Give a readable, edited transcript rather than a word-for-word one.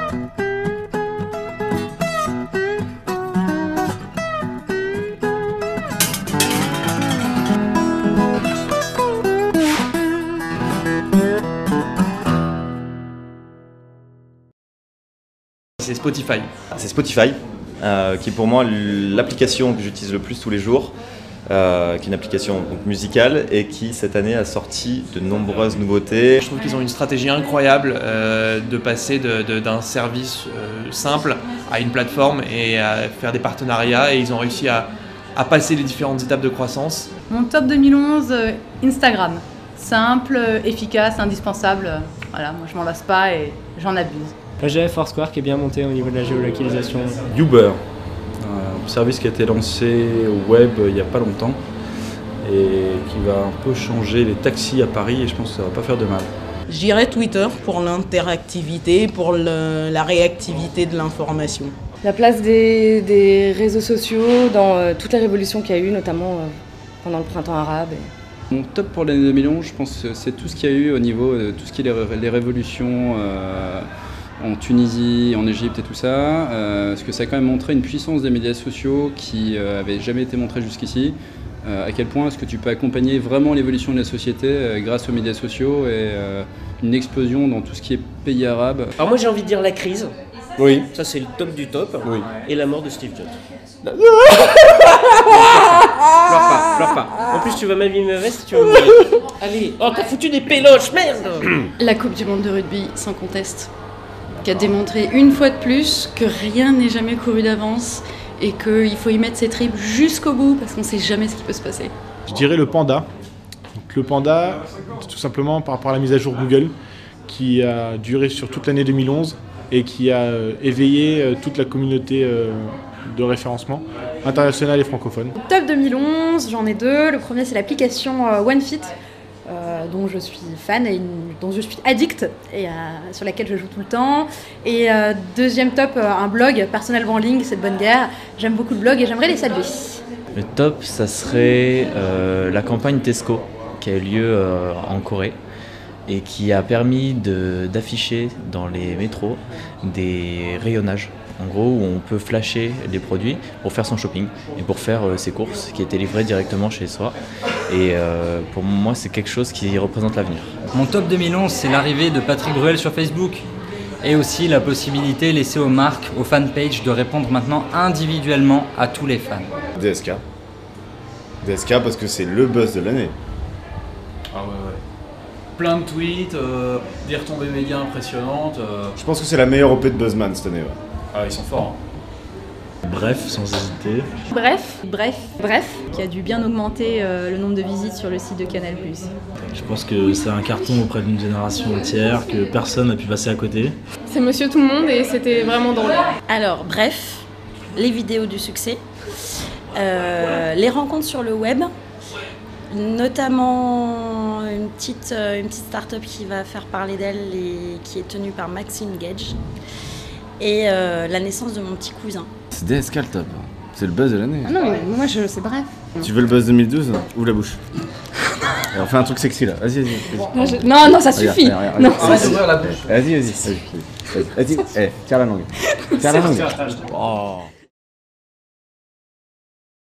C'est Spotify. C'est Spotify, qui est pour moi l'application que j'utilise le plus tous les jours, qui est une application donc, musicale et qui cette année a sorti de nombreuses nouveautés. Je trouve qu'ils ont une stratégie incroyable de passer d'un service simple à une plateforme et à faire des partenariats, et ils ont réussi à passer les différentes étapes de croissance. Mon top 2011, Instagram. Simple, efficace, indispensable. Voilà, moi je m'en lasse pas et j'en abuse. J'avais Foursquare qui est bien monté au niveau de la géolocalisation. Uber, un service qui a été lancé au web il n'y a pas longtemps et qui va un peu changer les taxis à Paris, et je pense que ça va pas faire de mal. Je dirais Twitter pour l'interactivité, pour la réactivité de l'information. La place des réseaux sociaux dans toute la révolution qu'il y a eu, notamment pendant le printemps arabe. Mon top pour l'année 2011, je pense que c'est tout ce qu'il y a eu au niveau de tout ce qui est les révolutions en Tunisie, en Égypte et tout ça, parce que ça a quand même montré une puissance des médias sociaux qui avait jamais été montrée jusqu'ici. À quel point est-ce que tu peux accompagner vraiment l'évolution de la société grâce aux médias sociaux et une explosion dans tout ce qui est pays arabes. Alors moi j'ai envie de dire la crise. Oui. Ça c'est le top du top. Oui. Et la mort de Steve Jobs. Pleure Pleure pas. En plus tu vas m'abîmer ma veste, tu vas me dire. Allez, oh t'as foutu des péloches, merde. La Coupe du Monde de rugby, sans conteste, qui a démontré une fois de plus que rien n'est jamais couru d'avance et qu'il faut y mettre ses tripes jusqu'au bout parce qu'on ne sait jamais ce qui peut se passer. Je dirais le Panda. Donc, le Panda, tout simplement par rapport à la mise à jour Google, qui a duré sur toute l'année 2011 et qui a éveillé toute la communauté de référencement internationale et francophone. Top 2011, j'en ai deux. Le premier c'est l'application OneFit, dont je suis fan et dont je suis addict et sur laquelle je joue tout le temps. Et deuxième top, un blog, Personal Branding, c'est de bonne guerre. J'aime beaucoup le blog et j'aimerais les saluer. Le top, ça serait la campagne Tesco qui a eu lieu en Corée et qui a permis d'afficher dans les métros des rayonnages. En gros, où on peut flasher les produits pour faire son shopping et pour faire ses courses qui étaient livrées directement chez soi. Et pour moi, c'est quelque chose qui représente l'avenir. Mon top 2011, c'est l'arrivée de Patrick Bruel sur Facebook. Et aussi la possibilité laissée aux marques, aux fanpages, de répondre maintenant individuellement à tous les fans. DSK. DSK parce que c'est le buzz de l'année. Ah ouais. Plein de tweets, des retombées médias impressionnantes. Je pense que c'est la meilleure OP de Buzzman cette année. Ouais. Ah, ils sont forts. Bref, sans hésiter. Bref, qui a dû bien augmenter le nombre de visites sur le site de Canal+. Je pense que c'est un carton auprès d'une génération entière que personne n'a pu passer à côté. C'est Monsieur Tout le Monde et c'était vraiment drôle. Alors bref, les vidéos du succès, les rencontres sur le web, notamment une petite start-up qui va faire parler d'elle et qui est tenue par Maxime Gage, et la naissance de mon petit cousin. C'est DSK le top, c'est le buzz de l'année. Ah non mais moi c'est bref. Tu veux le buzz 2012 ? Ouvre la bouche. Et on fait un truc sexy là, vas-y. Non, ça suffit. Regarde. Non, ça suffit. Vas-y. Vas-y, tiens la langue. Tiens la langue. Oh.